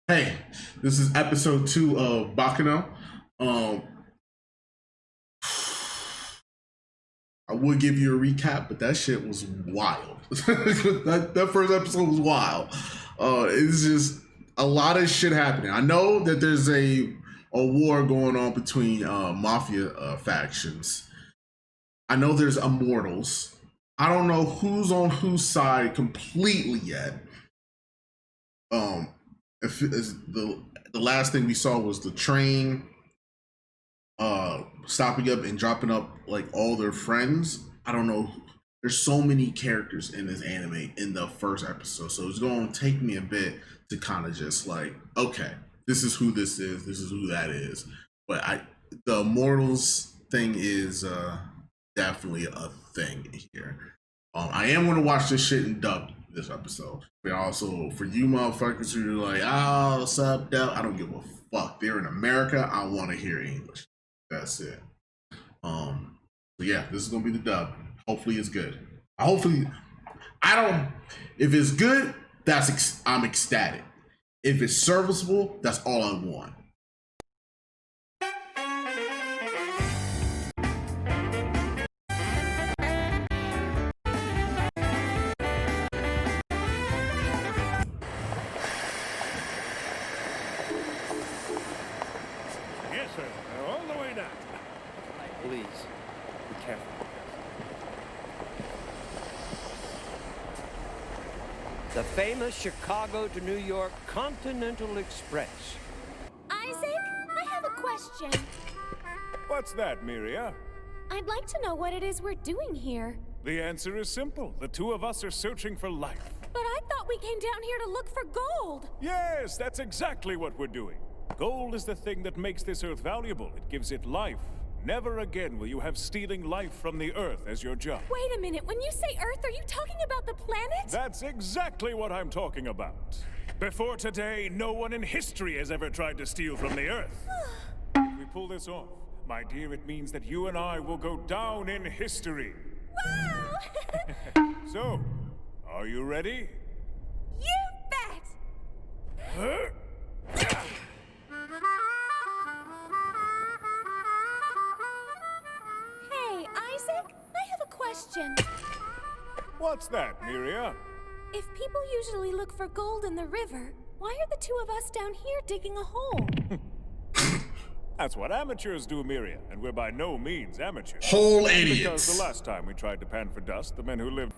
Hey, this is episode 2 of Baccano. Um, I would give you a recap, but that shit was wild. that first episode was wild. It's just a lot of shit happening. I know that there's a war going on between mafia factions. I know there's immortals. I don't know who's on whose side completely yet. If the last thing we saw was the train stopping up and dropping up like all their friends. I don't know. There's so many characters in this anime in the first episode, so it's going to take me a bit to kind of just like, okay, this is who this is who that is. But the immortals thing is definitely a thing here. I am going to watch this shit in dub this episode. But also, for you motherfuckers who are like, oh, sub dub, I don't give a fuck. They're in America. I want to hear English. That's it. So yeah, this is gonna be the dub. Hopefully, it's good. Hopefully, I don't. If it's good, I'm ecstatic. If it's serviceable, that's all I want. Yes, sir. All the way down. Please, be careful. The famous Chicago to New York Continental Express. Isaac, I have a question. What's that, Miria? I'd like to know what it is we're doing here. The answer is simple. The two of us are searching for life. But I thought we came down here to look for gold. Yes, that's exactly what we're doing. Gold is the thing that makes this earth valuable. It gives it life. Never again will you have stealing life from the earth as your job. Wait a minute, when you say Earth, are you talking about the planet? That's exactly what I'm talking about. Before today, no one in history has ever tried to steal from the earth. If we pull this off, my dear, it means that you and I will go down in history. Wow! So, are you ready? You bet! Hey, Isaac, I have a question. What's that, Miria? If people usually look for gold in the river, why are the two of us down here digging a hole? That's what amateurs do, Miria, and we're by no means amateurs. Whole Because idiots. the last time we tried to pan for dust, the men who lived...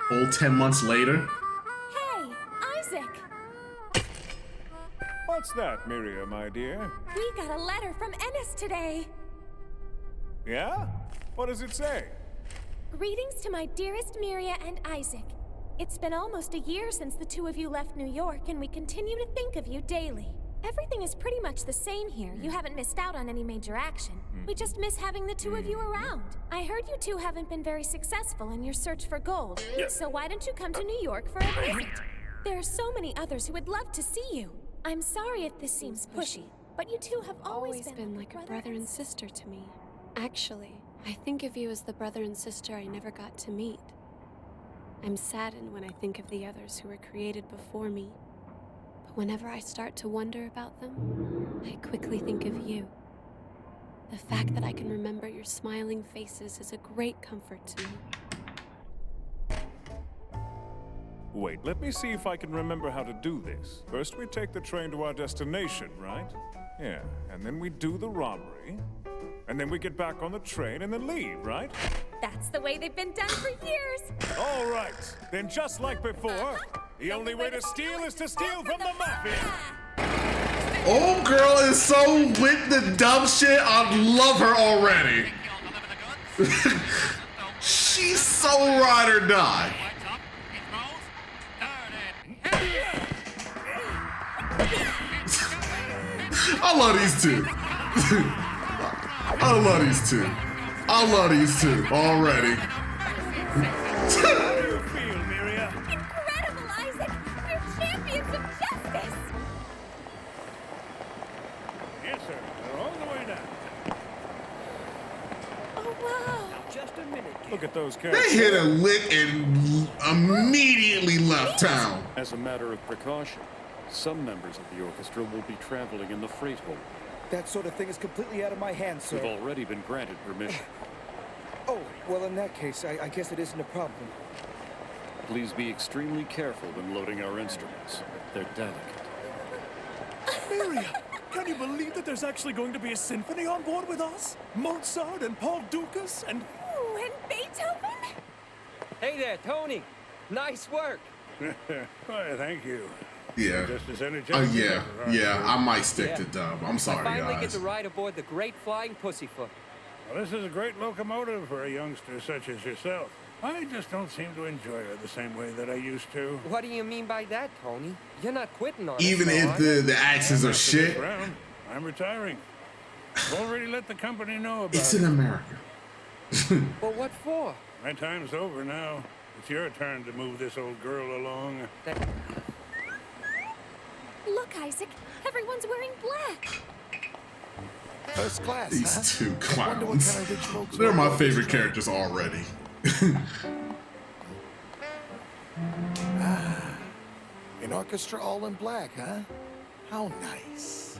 Whole 10 months later. Hey, Isaac! What's that, Miria, my dear? We got a letter from Ennis today. Yeah? What does it say? Greetings to my dearest Miria and Isaac. It's been almost a year since the two of you left New York, and we continue to think of you daily. Everything is pretty much the same here. You haven't missed out on any major action. We just miss having the two of you around. I heard you two haven't been very successful in your search for gold, so why don't you come to New York for a visit? There are so many others who would love to see you. I'm sorry if this seems pushy, but you two have always been like a brother and sister to me. Actually, I think of you as the brother and sister I never got to meet. I'm saddened when I think of the others who were created before me. But whenever I start to wonder about them, I quickly think of you. The fact that I can remember your smiling faces is a great comfort to me. Wait, let me see if I can remember how to do this. First, we take the train to our destination, right? Yeah, and then we do the robbery. And then we get back on the train and then leave, right? That's the way they've been done for years. All right. Then just like before, the only way to steal is to steal from the mafia. Old girl is so with the dumb shit. I love her already. She's so ride or die. I love these two. I love these two. I love these two already. How do you feel, Miria? Incredible, Isaac! You're champions of justice! Yes, sir. They're all the way down. Oh, wow! Just a minute, kid. Look at those They cats. hit a lick and immediately left town. As a matter of precaution, some members of the orchestra will be traveling in the freight hold. That sort of thing is completely out of my hands, sir. We've already been granted permission. Oh, well, in that case, I guess it isn't a problem. Please be extremely careful when loading our instruments. They're delicate. Miria, can you believe that there's actually going to be a symphony on board with us? Mozart and Paul Dukas and... Ooh, and Beethoven? Hey there, Tony. Nice work. Why, thank you. Yeah. Just as energetic as Yeah. ever, aren't Yeah. you? I might stick Yeah. to dub. I'm I sorry, finally get guys. to ride aboard the Great Flying Pussyfoot. Well, this is a great locomotive for a youngster such as yourself. I just don't seem to enjoy her the same way that I used to. What do you mean by that, Tony? You're not quitting on Even us, if are you? the accents are After this shit, round, I'm retiring. I've already let the company know about it's it. in America. Well, what for? My time's over now. It's your turn to move this old girl along. Look, Isaac, everyone's wearing black. First class, huh? These two I wonder what clowns. kind of rich folks They're rode my this favorite train. characters already. An orchestra all in black, huh? How nice.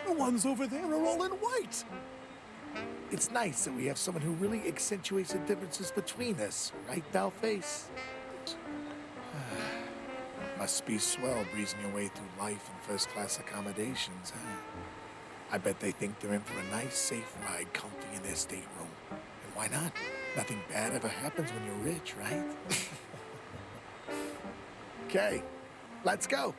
The ones over there are all in white. It's nice that we have someone who really accentuates the differences between us, right, Dollface? Must be swell breezing your way through life in first-class accommodations, huh? I bet they think they're in for a nice, safe ride, comfy in their stateroom. And why not? Nothing bad ever happens when you're rich, right? Okay, let's go.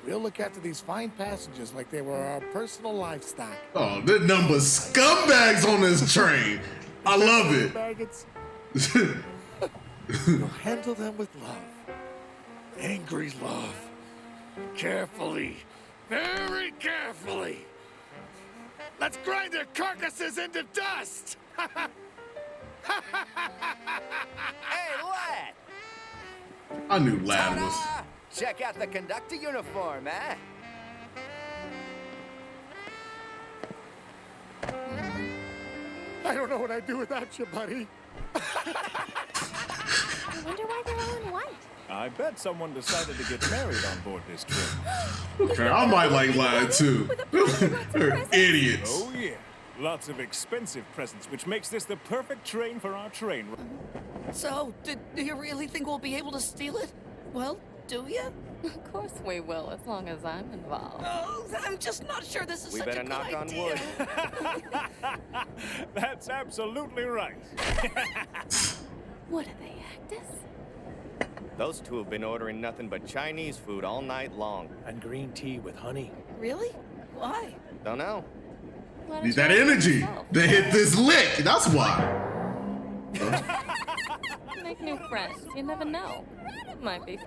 We'll look after these fine passengers like they were our personal livestock. Oh, the number scumbags on this train. I love it. Maggots. We'll handle them with love. Angry love. Carefully. Very carefully. Let's grind their carcasses into dust! Hey, lad! I knew Lad was. Ta-da! Check out the conductor uniform, eh? I don't know what I'd do without you, buddy. I wonder why they're all in white. I bet someone decided to get married on board this trip. Okay, I might like Lad too. They're idiots. Oh yeah, lots of expensive presents, which makes this the perfect train for our train. So, do you really think we'll be able to steal it? Well, do you? Of course we will, as long as I'm involved. Oh, I'm just not sure this is We such a better good knock on idea. wood. That's absolutely right. What are they, actors? Those two have been ordering nothing but Chinese food all night long. And green tea with honey. Really? Why? Don't know. Why don't Need you that ask energy. yourself? They hit this lick. That's why. Make new friends. You never know. Might be.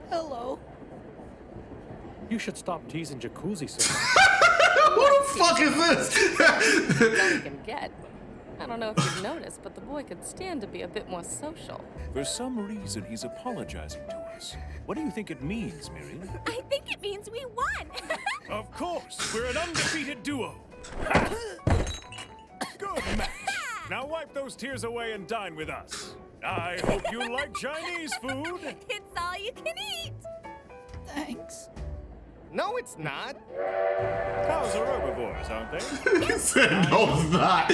Hello? You should stop teasing Jacuzzi, sir. Who the fuck is this? All you can get. I don't know if you've noticed, but the boy could stand to be a bit more social. For some reason, he's apologizing to us. What do you think it means, Miriam? I think it means we won. Of course, we're an undefeated duo. Good match. Now wipe those tears away and dine with us. I hope you like Chinese food. It's all you can eat. Thanks. No, it's not. Cows are herbivores, aren't they? He said no, it's not.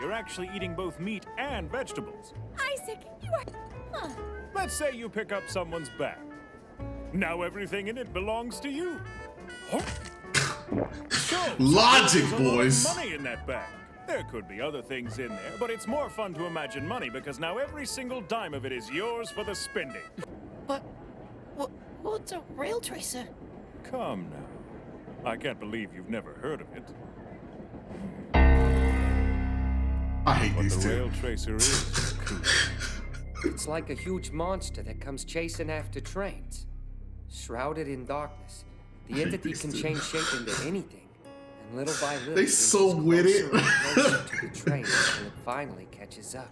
You're actually eating both meat and vegetables. Isaac, you are... Huh. Let's say you pick up someone's bag. Now everything in it belongs to you. So, Logic, there's a lot of boys. money in that bag. There could be other things in there, but it's more fun to imagine money because now every single dime of it is yours for the spending. But, what's a rail tracer? Come now. I can't believe you've never heard of it. I hate What these the two. rail tracer is. It's like a huge monster that comes chasing after trains. Shrouded in darkness, the entity these can two. change shape into anything. And little by little, They it so inches with it. closer and closer to the train until it finally catches up.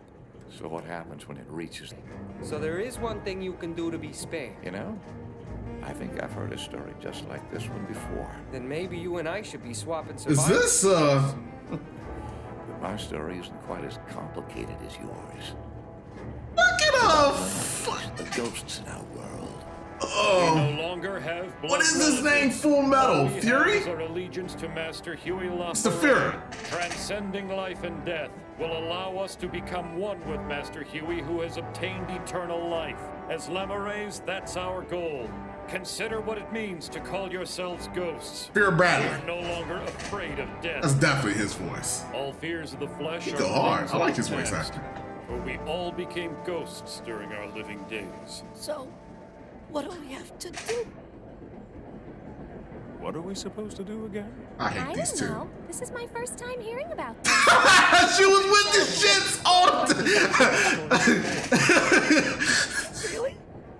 So what happens when it reaches? So there is one thing you can do to be spared. You know, I think I've heard a story just like this one before. Then maybe you and I should be swapping Is survivors. this, But my story isn't quite as complicated as yours. Look it up! The ghosts in our world. Oh. We no longer have What is his name? Full Metal? Fury? Our allegiance to Master Huey It's the Fury. Transcending life and death will allow us to become one with Master Huey, who has obtained eternal life. As Lemurays, that's our goal. Consider what it means to call yourselves ghosts. Fear Bradley. We're no longer afraid of death. That's definitely his voice. All fears of the flesh He are go hard. things I like of his the voice past, acting. For we all became ghosts during our living days. So, what do we have to do? What are we supposed to do again? I hate these don't two. know. This is my first time hearing about this. She was with the shits all the time. Really?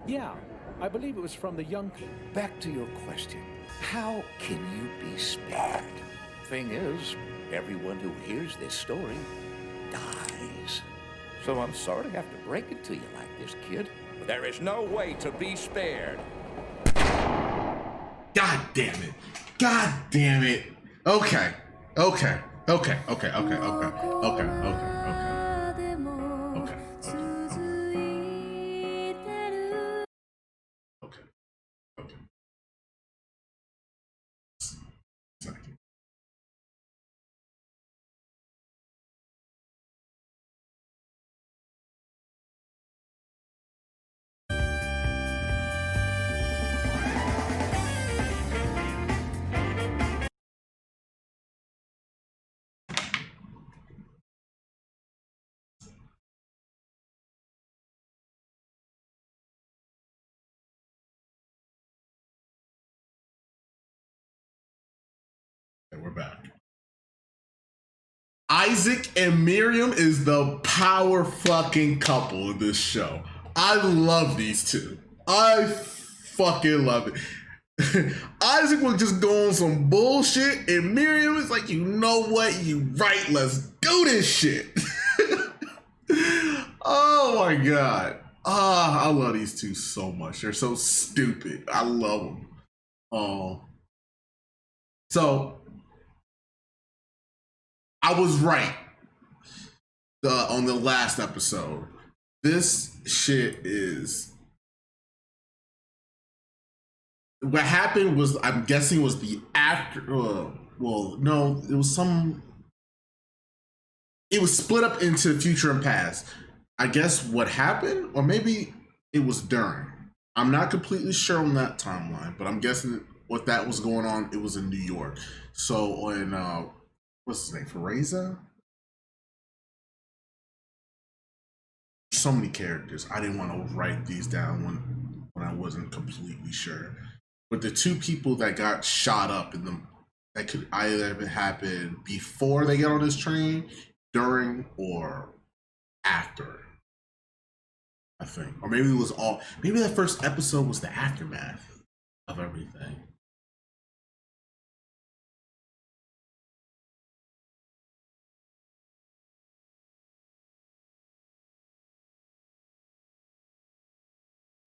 Yeah, I believe it was from the young people. Back to your question. How can you be spared? Thing is, everyone who hears this story dies. So I'm sorry to have to break it to you like this, kid, but there is no way to be spared. God damn it. God damn it. Okay. Okay. Okay. Okay. Okay. Okay. Okay. Okay. Okay. Okay. Okay. Okay. Second. Okay, we're back. Isaac and Miriam is the power fucking couple in this show. I love these two. I fucking love it. Isaac will just go on some bullshit, and Miriam is like, you know what? You right, let's do this shit. Oh my god. I love these two so much. They're so stupid. I love them. So I was right on the last episode. This shit is... What happened was, I'm guessing, was the after... well, no, it was some... It was split up into future and past. I guess what happened, or maybe it was during. I'm not completely sure on that timeline, but I'm guessing what that was going on, it was in New York. So on... what's his name? Fereza? So many characters. I didn't want to write these down when I wasn't completely sure. But the two people that got shot up in them, that could either have happened before they get on this train, during, or after. I think. Or maybe it was all... Maybe that first episode was the aftermath of everything.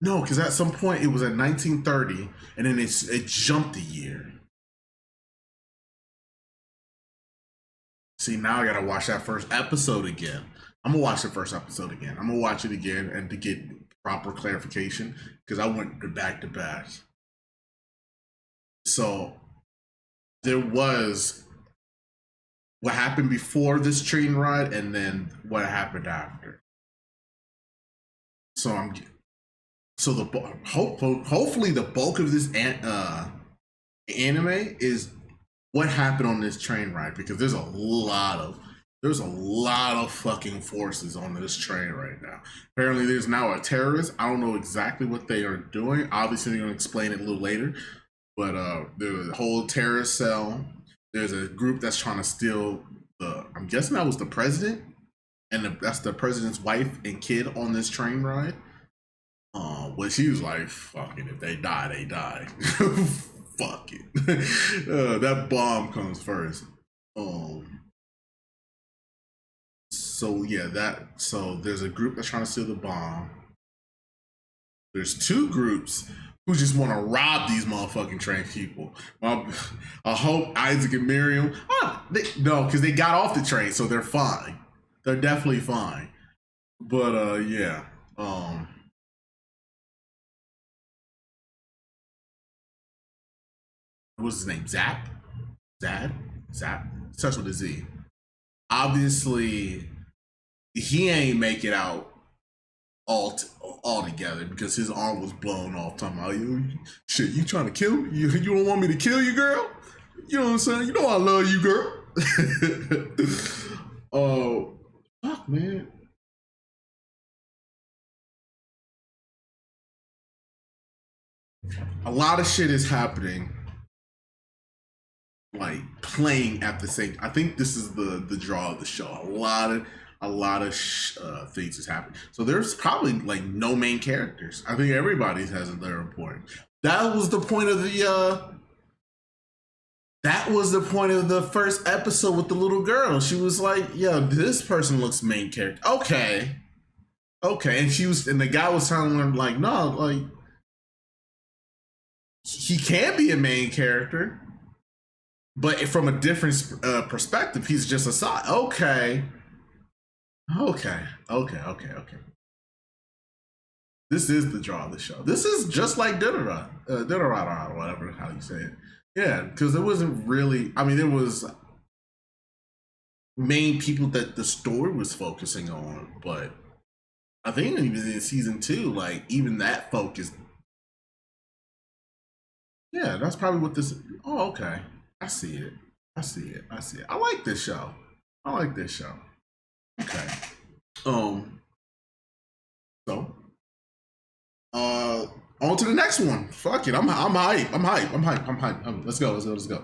No, because at some point it was at 1930, and then it jumped a year. See, now I gotta watch that first episode again. I'm gonna watch the first episode again. I'm gonna watch it again and to get proper clarification, because I went back to back. So there was what happened before this train ride, and then what happened after. So hopefully the bulk of this anime is what happened on this train ride, because there's a lot of fucking forces on this train right now. Apparently there's now a terrorist. I don't know exactly what they are doing. Obviously they're gonna explain it a little later, but there's a whole terrorist cell. There's a group that's trying to steal I'm guessing that was the president, and that's the president's wife and kid on this train ride. But she was like, fuck it, if they die, they die. Fuck it. That bomb comes first. So yeah, so there's a group that's trying to steal the bomb. There's two groups who just want to rob these motherfucking train people. I hope Isaac and Miriam. No, because they got off the train, so they're fine. They're definitely fine. But yeah. What's his name? Zap? Zap? Starts with a Z. Obviously, he ain't make it out all together because his arm was blown off. Talking about, shit, you trying to kill me? You don't want me to kill you, girl? You know what I'm saying? You know I love you, girl. Oh, fuck, man. A lot of shit is happening, like playing at the same. I think this is the draw of the show. A lot of things is happening. So there's probably like no main characters. I think everybody has their important. That was the point of the. That was the point of the first episode with the little girl. She was like, "Yo, this person looks main character." Okay, and the guy was telling her like, "No, like he can be a main character, but from a different perspective, he's just a side." Okay. This is the draw of the show. This is just like Dinnerada, or whatever how you say it. Yeah, because it wasn't really. I mean, there was main people that the story was focusing on, but I think even in season 2, like even that focus. Yeah, that's probably what this. Oh, okay. I see it. I like this show. Okay. So, on to the next one. Fuck it. I'm hype. Let's go.